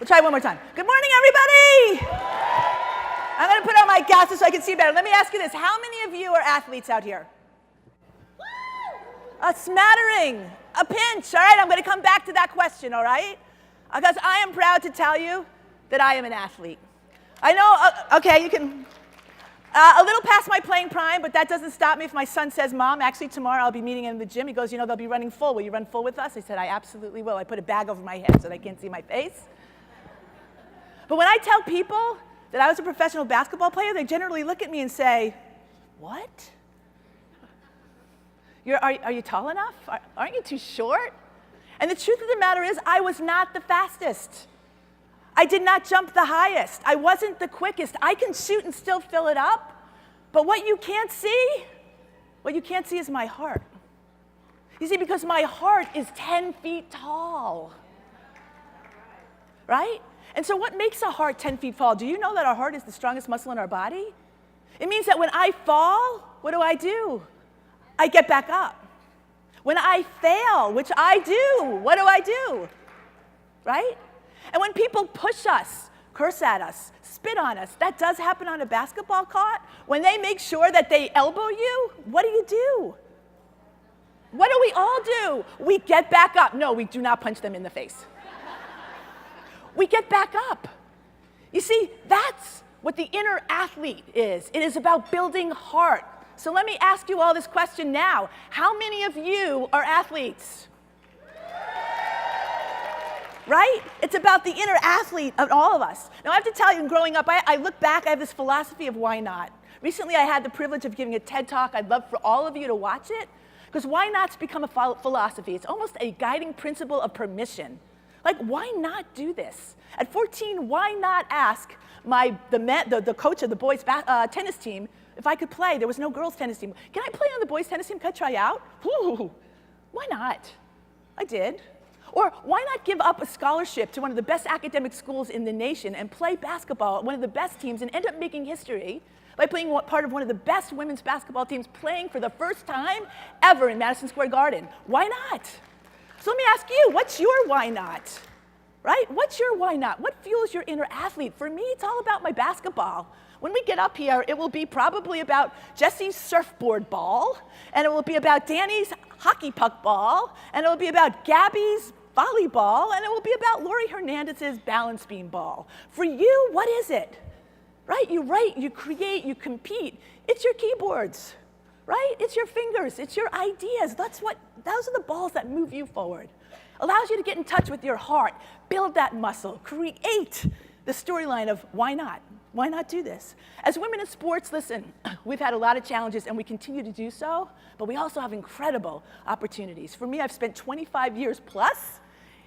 try one more time. Good morning, everybody. I'm going to put on my glasses so I can see better. Let me ask you this. How many of you are athletes out here? A smattering, a pinch. All right, I'm going to come back to that question, all right? Because I am proud to tell you that I am an athlete. I know, okay, you can, a little past my playing prime, but that doesn't stop me if my son says, Mom, actually tomorrow I'll be meeting him in the gym. He goes, you know, they'll be running full. Will you run full with us? I said, I absolutely will. I put a bag over my head so they can't see my face. But when I tell people that I was a professional basketball player, they generally look at me and say, what? Are you tall enough? Aren't you too short? And the truth of the matter is, I was not the fastest. I did not jump the highest. I wasn't the quickest. I can shoot and still fill it up. But what you can't see is my heart. You see, because my heart is 10 feet tall. Right? And so what makes a heart 10 feet tall? Do you know that our heart is the strongest muscle in our body? It means that when I fall, what do? I get back up. When I fail, which I do, what do? Right? And when people push us, curse at us, spit on us, that does happen on a basketball court. When they make sure that they elbow you, what do? What do we all do? We get back up. No, we do not punch them in the face. We get back up. You see, that's what the inner athlete is. It is about building heart. So let me ask you all this question now. How many of you are athletes? Right? It's about the inner athlete of all of us. Now I have to tell you, growing up, I look back, I have this philosophy of why not. Recently I had the privilege of giving a TED Talk. I'd love for all of you to watch it, because why not's become a philosophy. It's almost a guiding principle of permission. Like, why not do this? At 14, why not ask the coach of the boys' tennis team if I could play? There was no girls' tennis team. Can I play on the boys' tennis team? Can I try out? Ooh, why not? I did. Or why not give up a scholarship to one of the best academic schools in the nation and play basketball at one of the best teams and end up making history by playing part of one of the best women's basketball teams, playing for the first time ever in Madison Square Garden? Why not? So let me ask you, what's your why not? Right? What's your why not? What fuels your inner athlete? For me, it's all about my basketball. When we get up here, it will be probably about Jesse's surfboard ball, and it will be about Danny's hockey puck ball, and it will be about Gabby's volleyball, and it will be about Lori Hernandez's balance beam ball. For you, what is it? Right? You write, you create, you compete. It's your keyboards, right? It's your fingers, it's your ideas. Those are the balls that move you forward. Allows you to get in touch with your heart, build that muscle, create the storyline of why not? Why not do this? As women in sports, listen, we've had a lot of challenges and we continue to do so, but we also have incredible opportunities. For me, I've spent 25 years plus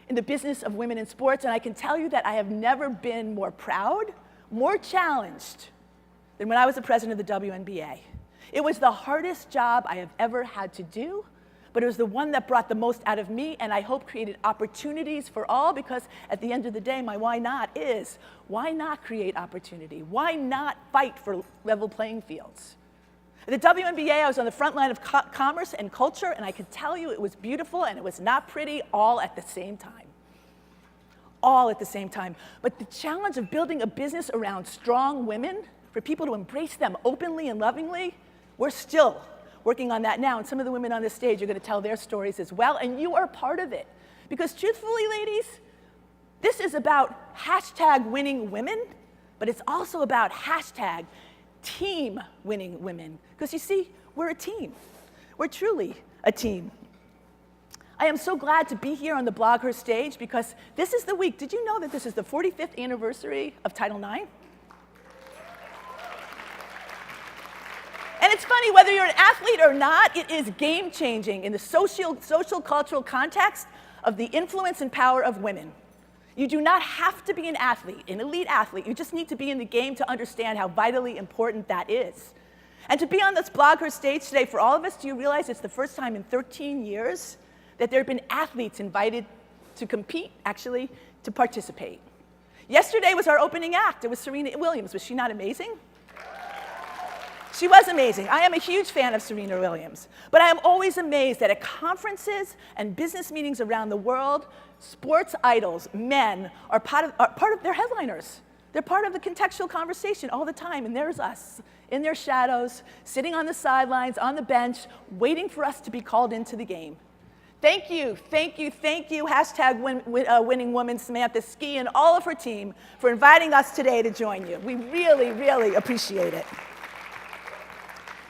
in the business of women in sports, and I can tell you that I have never been more proud, more challenged than when I was the president of the WNBA. It was the hardest job I have ever had to do, but it was the one that brought the most out of me, and I hope created opportunities for all, because at the end of the day, my why not is, why not create opportunity? Why not fight for level playing fields? At the WNBA, I was on the front line of commerce and culture, and I can tell you it was beautiful and it was not pretty all at the same time. All at the same time. But the challenge of building a business around strong women, for people to embrace them openly and lovingly, we're still working on that now, and some of the women on this stage are going to tell their stories as well, and you are part of it. Because truthfully, ladies, this is about hashtag winning women, but it's also about hashtag team winning women. Because you see, we're a team. We're truly a team. I am so glad to be here on the BlogHer stage, because this is the week. Did you know that this is the 45th anniversary of Title IX? And it's funny, whether you're an athlete or not, it is game-changing in the social cultural context of the influence and power of women. You do not have to be an athlete, an elite athlete. You just need to be in the game to understand how vitally important that is. And to be on this BlogHer stage today, for all of us, do you realize it's the first time in 13 years that there have been athletes invited to compete, actually, to participate? Yesterday was our opening act. It was Serena Williams. Was she not amazing? She was amazing. I am a huge fan of Serena Williams. But I am always amazed that at conferences and business meetings around the world, sports idols, men, are part of their headliners. They're part of the contextual conversation all the time, and there's us in their shadows, sitting on the sidelines, on the bench, waiting for us to be called into the game. Thank you, thank you, thank you, winning woman Samantha Ski and all of her team for inviting us today to join you. We really, really appreciate it.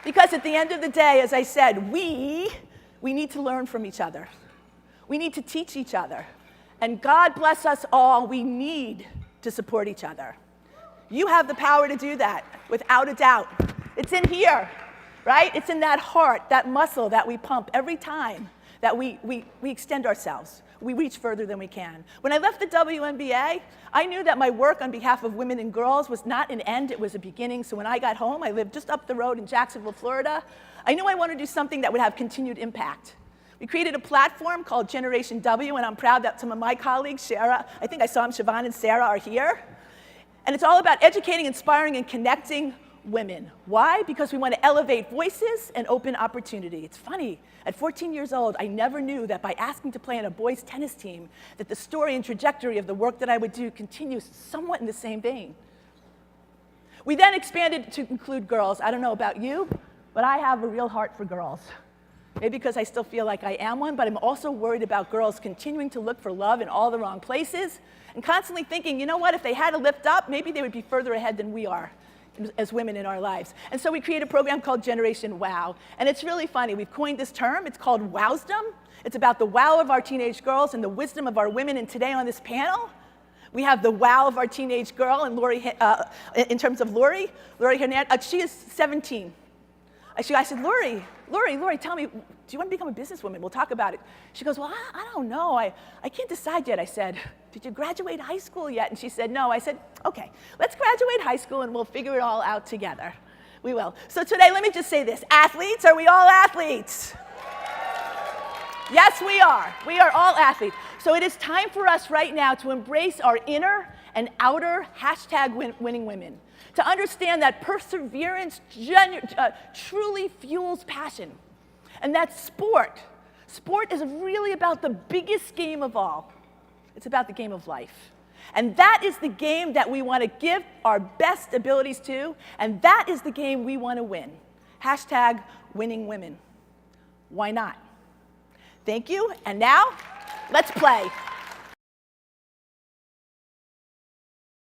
Because at the end of the day, as I said, we need to learn from each other. We need to teach each other. And God bless us all, we need to support each other. You have the power to do that, without a doubt. It's in here, right? It's in that heart, that muscle that we pump every time that we extend ourselves. We reach further than we can. When I left the WNBA, I knew that my work on behalf of women and girls was not an end, it was a beginning. So when I got home, I lived just up the road in Jacksonville, Florida. I knew I wanted to do something that would have continued impact. We created a platform called Generation W, and I'm proud that some of my colleagues, Shara, I think I saw them, Siobhan and Sarah, are here. And it's all about educating, inspiring, and connecting women. Why? Because we want to elevate voices and open opportunity. It's funny, at 14 years old, I never knew that by asking to play on a boys' tennis team, that the story and trajectory of the work that I would do continues somewhat in the same vein. We then expanded to include girls. I don't know about you, but I have a real heart for girls. Maybe because I still feel like I am one, but I'm also worried about girls continuing to look for love in all the wrong places and constantly thinking, you know what, if they had to lift up, maybe they would be further ahead than we are as women in our lives. And so we created a program called Generation Wow. And it's really funny. We've coined this term. It's called Wowsdom. It's about the wow of our teenage girls and the wisdom of our women. And today on this panel, we have the wow of our teenage girl, and Lori, in terms of Lori Hernandez. She is 17. I said, Lori, tell me, do you want to become a businesswoman? We'll talk about it. She goes, well, I don't know. I can't decide yet. I said, did you graduate high school yet? And she said, no. I said, okay, let's graduate high school and we'll figure it all out together. We will. So today, let me just say this. Athletes, are we all athletes? Yes, we are. We are all athletes. So it is time for us right now to embrace our inner and outer #winning women. To understand that perseverance truly fuels passion. And that sport is really about the biggest game of all. It's about the game of life. And that is the game that we want to give our best abilities to, and that is the game we want to win. #winning women. Why not? Thank you, and now, let's play.